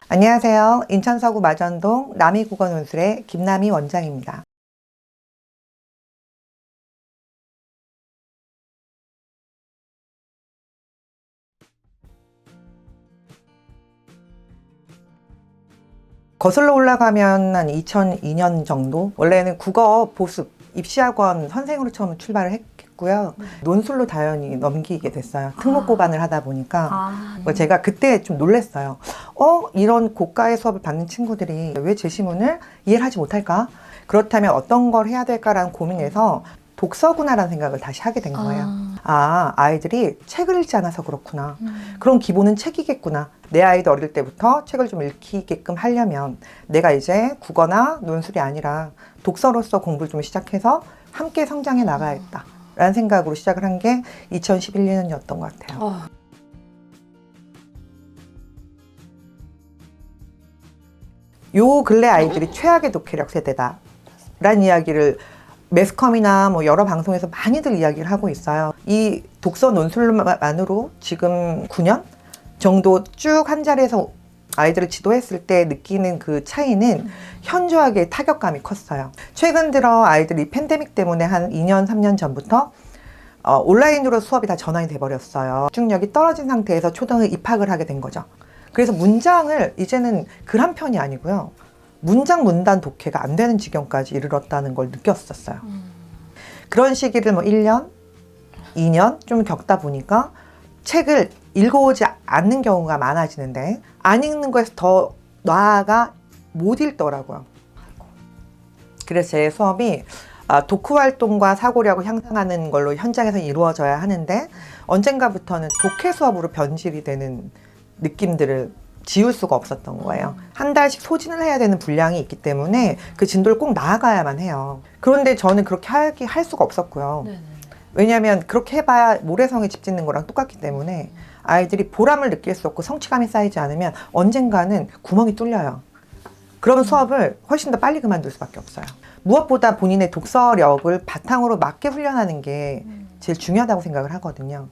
안녕하세요. 인천 서구 마전동 남이국어논술의 김남희 원장입니다. 거슬러 올라가면 한 2002년 정도? 원래는 국어 보습 입시학원 선생으로 처음 출발을 했고요. 논술로 당연히 넘기게 됐어요. 특목 고반을 하다 보니까. 제가 그때 좀 놀랐어요. 이런 고가의 수업을 받는 친구들이 왜 제 시문을 이해를 하지 못할까? 그렇다면 어떤 걸 해야 될까라는 고민에서 독서구나라는 생각을 다시 하게 된 거예요. 아이들이 책을 읽지 않아서 그렇구나. 그럼 기본은 책이겠구나. 내 아이도 어릴 때부터 책을 좀 읽히게끔 하려면 내가 이제 국어나 논술이 아니라 독서로서 공부를 좀 시작해서 함께 성장해 나가야겠다 라는 생각으로 시작을 한 게 2011년이었던 것 같아요. 요 근래 아이들이 최악의 독해력 세대다 라는 이야기를 매스컴이나 여러 방송에서 많이들 이야기를 하고 있어요. 이 독서 논술만으로 지금 9년 정도 쭉 한 자리에서 아이들을 지도했을 때 느끼는 그 차이는 현저하게 타격감이 컸어요. 최근 들어 아이들이 팬데믹 때문에 한 2년, 3년 전부터 온라인으로 수업이 다 전환이 돼버렸어요. 집중력이 떨어진 상태에서 초등에 입학을 하게 된 거죠. 그래서 문장을 이제는 글 한 편이 아니고요. 문장 문단 독해가 안 되는 지경까지 이르렀다는 걸 느꼈었어요. 그런 시기를 1년, 2년 좀 겪다 보니까 책을 읽어오지 않는 경우가 많아지는데 안 읽는 거에서 더 나아가 못 읽더라고요. 그래서 제 수업이 독후 활동과 사고력을 향상하는 걸로 현장에서 이루어져야 하는데 언젠가부터는 독해 수업으로 변질이 되는 느낌들을 지울 수가 없었던 거예요. 한 달씩 소진을 해야 되는 분량이 있기 때문에 그 진도를 꼭 나아가야만 해요. 그런데 저는 그렇게 할 수가 없었고요. 왜냐하면 그렇게 해봐야 모래성에 집 짓는 거랑 똑같기 때문에 아이들이 보람을 느낄 수 없고 성취감이 쌓이지 않으면 언젠가는 구멍이 뚫려요. 그러면 수업을 훨씬 더 빨리 그만둘 수밖에 없어요. 무엇보다 본인의 독서력을 바탕으로 맞게 훈련하는 게 제일 중요하다고 생각을 하거든요.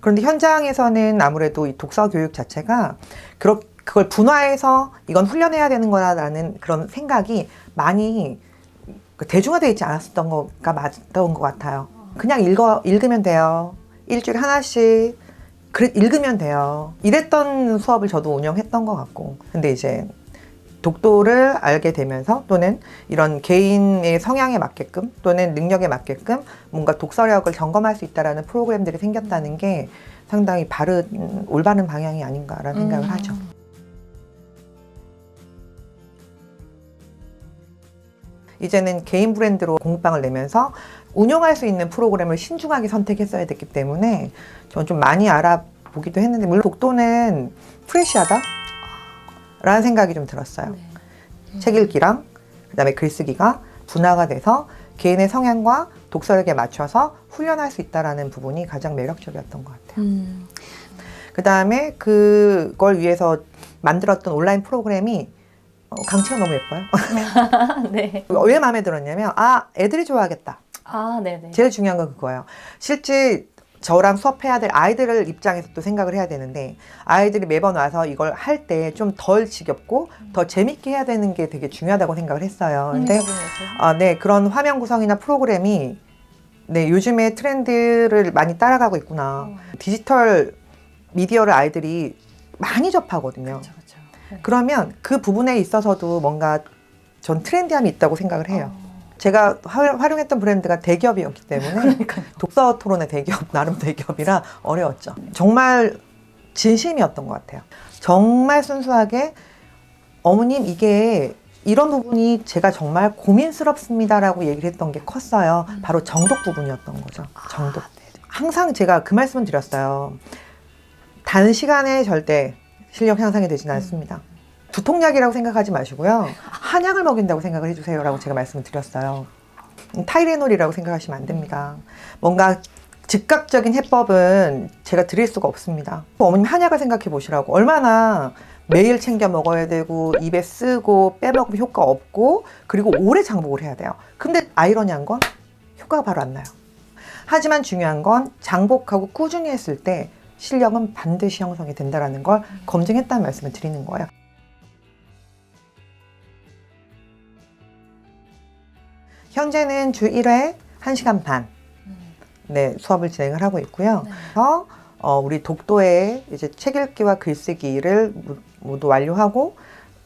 그런데 현장에서는 아무래도 이 독서 교육 자체가 그걸 분화해서 이건 훈련해야 되는 거라는 그런 생각이 많이 대중화되어 있지 않았던 거가 맞던 것 같아요. 그냥 읽으면 돼요. 일주일에 하나씩 읽으면 돼요. 이랬던 수업을 저도 운영했던 것 같고. 근데 이제 독도를 알게 되면서 또는 이런 개인의 성향에 맞게끔 또는 능력에 맞게끔 뭔가 독서력을 점검할 수 있다는 프로그램들이 생겼다는 게 상당히 올바른 방향이 아닌가라는 생각을 하죠. 이제는 개인 브랜드로 공부방을 내면서 운영할 수 있는 프로그램을 신중하게 선택했어야 됐기 때문에 저는 좀 많이 알아보기도 했는데 물론 독도는 프레시하다 라는 생각이 좀 들었어요. 책 읽기랑 그다음에 글쓰기가 분화가 돼서 개인의 성향과 독서력에 맞춰서 훈련할 수 있다는 부분이 가장 매력적이었던 것 같아요. 그다음에 그걸 위해서 만들었던 온라인 프로그램이 강치가 너무 예뻐요. 네. 왜 마음에 들었냐면 애들이 좋아하겠다. 네네. 제일 중요한 건 그거예요. 실제 저랑 수업해야 될 아이들을 입장에서 또 생각을 해야 되는데 아이들이 매번 와서 이걸 할 때 좀 덜 지겹고 더 재밌게 해야 되는 게 되게 중요하다고 생각을 했어요. 근데 그런 화면 구성이나 프로그램이 요즘의 트렌드를 많이 따라가고 있구나. 디지털 미디어를 아이들이 많이 접하거든요. 그쵸. 네. 그러면 그 부분에 있어서도 뭔가 전 트렌디함이 있다고 생각을 해요. 제가 활용했던 브랜드가 대기업이었기 때문에 독서 토론의 대기업, 나름 대기업이라 어려웠죠. 정말 진심이었던 것 같아요. 정말 순수하게 어머님 이게 이런 부분이 제가 정말 고민스럽습니다라고 얘기를 했던 게 컸어요. 바로 정독 부분이었던 거죠. 정독. 항상 제가 그 말씀을 드렸어요. 단시간에 절대 실력 향상이 되지는 않습니다. 두통약이라고 생각하지 마시고요. 한약을 먹인다고 생각을 해주세요 라고 제가 말씀을 드렸어요. 타이레놀이라고 생각하시면 안 됩니다. 뭔가 즉각적인 해법은 제가 드릴 수가 없습니다. 어머님 한약을 생각해 보시라고. 얼마나 매일 챙겨 먹어야 되고 입에 쓰고 빼먹으면 효과 없고 그리고 오래 장복을 해야 돼요. 근데 아이러니한 건 효과가 바로 안 나요. 하지만 중요한 건 장복하고 꾸준히 했을 때 실력은 반드시 형성이 된다는 걸 검증했다는 말씀을 드리는 거예요. 현재는 주 1회 1시간 반 네, 수업을 진행을 하고 있고요. 네. 그래서 우리 독도의 이제 책 읽기와 글쓰기를 모두 완료하고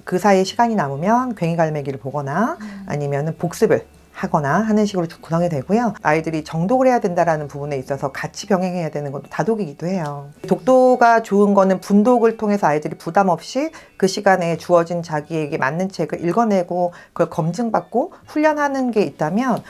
그 사이에 시간이 남으면 괭이갈매기를 보거나 아니면은 복습을 하거나 하는 식으로 구성이 되고요. 아이들이 정독을 해야 된다라는 부분에 있어서 같이 병행해야 되는 것도 다독이기도 해요. 독도가 좋은 거는 분독을 통해서 아이들이 부담 없이 그 시간에 주어진 자기에게 맞는 책을 읽어내고 그걸 검증받고 훈련하는 게 있다면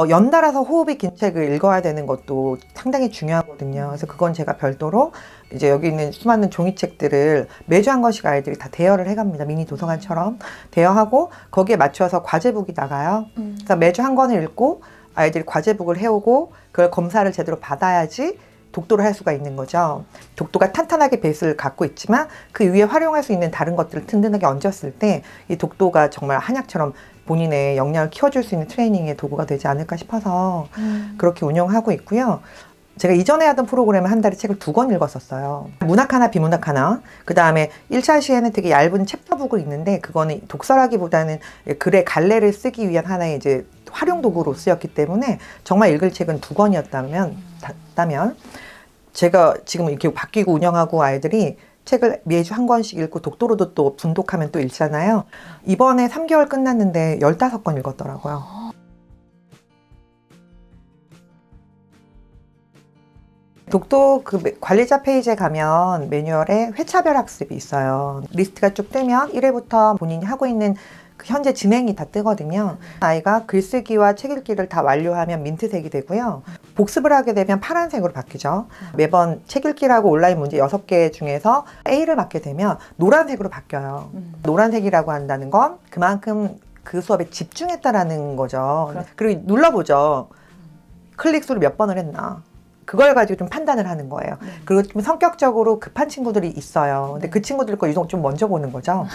연달아서 호흡이 긴 책을 읽어야 되는 것도 상당히 중요하거든요. 그래서 그건 제가 별도로 이제 여기 있는 수많은 종이책들을 매주 한 권씩 아이들이 다 대여를 해갑니다. 미니 도서관처럼 대여하고 거기에 맞춰서 과제북이 나가요. 그래서 매주 한 권을 읽고 아이들이 과제북을 해오고 그걸 검사를 제대로 받아야지 독도를 할 수가 있는 거죠. 독도가 탄탄하게 베이스를 갖고 있지만 그 위에 활용할 수 있는 다른 것들을 든든하게 얹었을 때 이 독도가 정말 한약처럼 본인의 역량을 키워줄 수 있는 트레이닝의 도구가 되지 않을까 싶어서 그렇게 운영하고 있고요. 제가 이전에 하던 프로그램은 한 달에 책을 2권 읽었었어요. 문학 하나, 비문학 하나. 그 다음에 1차 시에는 되게 얇은 챕터북을 읽는데 그거는 독서라기보다는 글의 갈래를 쓰기 위한 하나의 이제 활용 도구로 쓰였기 때문에 정말 읽을 책은 2권이었다면 제가 지금 이렇게 바뀌고 운영하고 아이들이 책을 매주 한 권씩 읽고 독도로도 또 분독하면 또 읽잖아요. 이번에 3개월 끝났는데 15권 읽었더라고요. 독도 그 관리자 페이지에 가면 매뉴얼에 회차별 학습이 있어요. 리스트가 쭉 뜨면 1회부터 본인이 하고 있는 그 현재 진행이 다 뜨거든요. 아이가 글쓰기와 책 읽기를 다 완료하면 민트색이 되고요. 복습을 하게 되면 파란색으로 바뀌죠. 매번 책 읽기라고 온라인 문제 6개 중에서 A를 맞게 되면 노란색으로 바뀌어요. 노란색이라고 한다는 건 그만큼 그 수업에 집중했다라는 거죠. 그리고 눌러보죠. 클릭 수를 몇 번을 했나. 그걸 가지고 좀 판단을 하는 거예요. 그리고 좀 성격적으로 급한 친구들이 있어요. 근데 그 친구들 거 유독 좀 먼저 보는 거죠.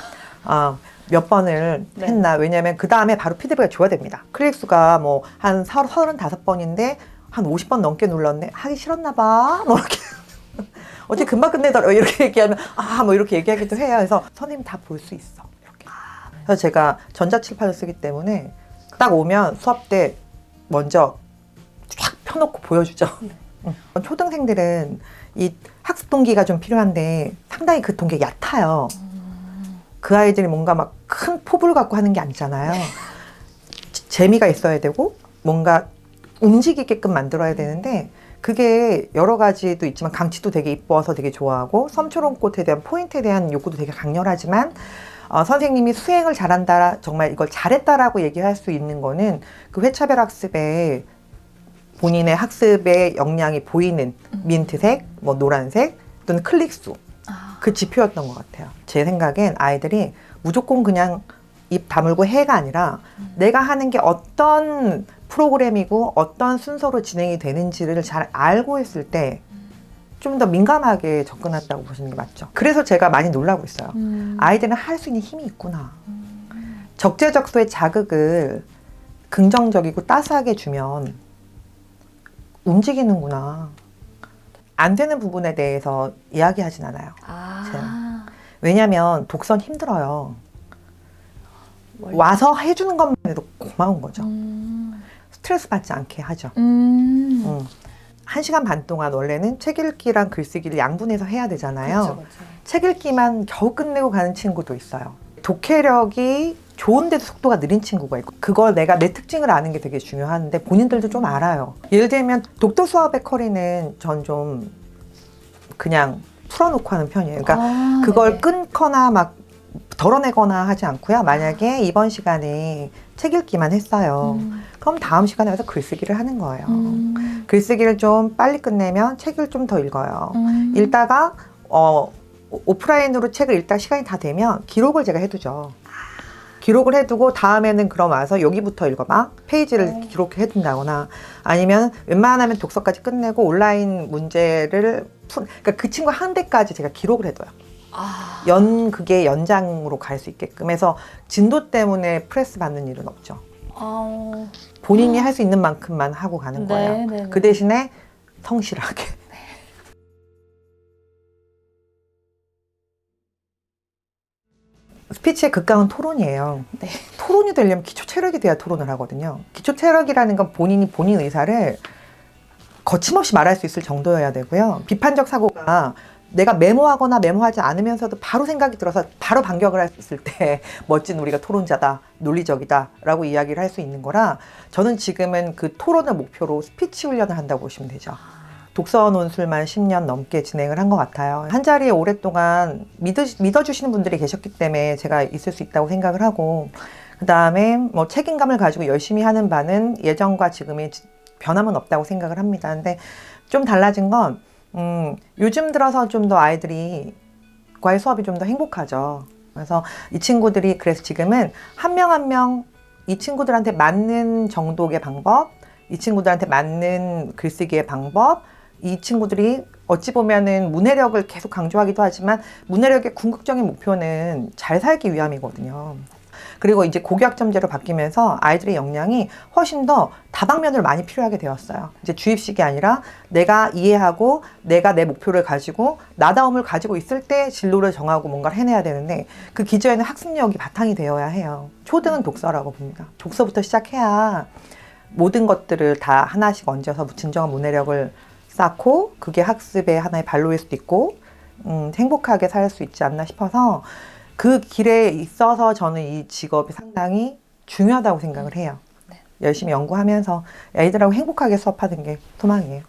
몇 번을 했나. 왜냐면 그 다음에 바로 피드백이 줘야 됩니다. 클릭 수가 뭐 한 35번인데 한 50번 넘게 눌렀네. 하기 싫었나 봐. 뭐 이렇게. 어제 금방 끝내더라. 이렇게 얘기하면 뭐 이렇게 얘기하기도 해요. 그래서 선생님 다 볼 수 있어. 이렇게. 그래서 제가 전자칠판을 쓰기 때문에 딱 오면 수업 때 먼저 쫙 펴놓고 보여주죠. 초등생들은 이 학습 동기가 좀 필요한데 상당히 그 동기가 얕아요. 그 아이들이 뭔가 막 큰 포부를 갖고 하는 게 아니잖아요. 재미가 있어야 되고 뭔가 움직이게끔 만들어야 되는데 그게 여러 가지도 있지만 강치도 되게 이뻐서 되게 좋아하고 섬초롱꽃에 대한 포인트에 대한 욕구도 되게 강렬하지만 선생님이 수행을 잘한다, 정말 이걸 잘했다라고 얘기할 수 있는 거는 그 회차별 학습에 본인의 학습의 역량이 보이는 민트색, 뭐 노란색 또는 클릭수 그 지표였던 것 같아요. 제 생각엔 아이들이 무조건 그냥 입 다물고 해가 아니라 내가 하는 게 어떤 프로그램이고 어떤 순서로 진행이 되는지를 잘 알고 있을 때 좀 더 민감하게 접근한다고 보시는 게 맞죠. 그래서 제가 많이 놀라고 있어요. 아이들은 할 수 있는 힘이 있구나. 적재적소의 자극을 긍정적이고 따스하게 주면 움직이는구나. 안 되는 부분에 대해서 이야기하진 않아요. 왜냐면 독서는 힘들어요. 와서 해주는 것만 해도 고마운 거죠. 스트레스 받지 않게 하죠. 1시간 반 동안 원래는 책 읽기랑 글쓰기를 양분해서 해야 되잖아요. 그쵸. 책 읽기만 겨우 끝내고 가는 친구도 있어요. 독해력이 좋은데도 속도가 느린 친구가 있고 그걸 내가 내 특징을 아는 게 되게 중요한데 본인들도 좀 알아요. 예를 들면 독도 수업의 커리는 전 좀 그냥 풀어놓고 하는 편이에요. 그러니까 그걸 네네. 끊거나 막 덜어내거나 하지 않고요. 만약에 이번 시간에 책 읽기만 했어요. 그럼 다음 시간에 와서 글쓰기를 하는 거예요. 글쓰기를 좀 빨리 끝내면 책을 좀 더 읽어요. 읽다가 오프라인으로 책을 읽다 시간이 다 되면 기록을 제가 해두죠. 기록을 해두고 다음에는 그럼 와서 여기부터 읽어봐. 페이지를 기록해둔다거나 아니면 웬만하면 독서까지 끝내고 온라인 문제를 그러니까 그 친구 한 대까지 제가 기록을 해둬요. 그게 연장으로 갈 수 있게끔 해서 진도 때문에 프레스 받는 일은 없죠. 본인이 할 수 있는 만큼만 하고 가는 거예요. 네네네. 그 대신에 성실하게. 스피치의 극강은 토론이에요. 네. 토론이 되려면 기초 체력이 돼야 토론을 하거든요. 기초 체력이라는 건 본인이 본인 의사를 거침없이 말할 수 있을 정도여야 되고요. 비판적 사고가 내가 메모하거나 메모하지 않으면서도 바로 생각이 들어서 바로 반격을 할 수 있을 때 멋진 우리가 토론자다, 논리적이다 라고 이야기를 할 수 있는 거라 저는 지금은 그 토론을 목표로 스피치 훈련을 한다고 보시면 되죠. 독서 논술만 10년 넘게 진행을 한 것 같아요. 한 자리에 오랫동안 믿어주시는 분들이 계셨기 때문에 제가 있을 수 있다고 생각을 하고 그 다음에 뭐 책임감을 가지고 열심히 하는 바는 예전과 지금이 변함은 없다고 생각을 합니다. 근데 좀 달라진 건 요즘 들어서 좀 더 아이들이 과외 수업이 좀 더 행복하죠. 그래서 이 친구들이 그래서 지금은 한 명 한 명 이 친구들한테 맞는 정독의 방법, 이 친구들한테 맞는 글쓰기의 방법, 이 친구들이 어찌 보면은 문해력을 계속 강조하기도 하지만 문해력의 궁극적인 목표는 잘 살기 위함이거든요. 그리고 이제 고교학점제로 바뀌면서 아이들의 역량이 훨씬 더 다방면을 많이 필요하게 되었어요. 이제 주입식이 아니라 내가 이해하고 내가 내 목표를 가지고 나다움을 가지고 있을 때 진로를 정하고 뭔가를 해내야 되는데 그 기저에는 학습력이 바탕이 되어야 해요. 초등은 독서라고 봅니다. 독서부터 시작해야 모든 것들을 다 하나씩 얹어서 진정한 문해력을 쌓고 그게 학습의 하나의 발로일 수도 있고 행복하게 살 수 있지 않나 싶어서 그 길에 있어서 저는 이 직업이 상당히 중요하다고 생각을 해요. 열심히 연구하면서 아이들하고 행복하게 수업하는 게 소망이에요.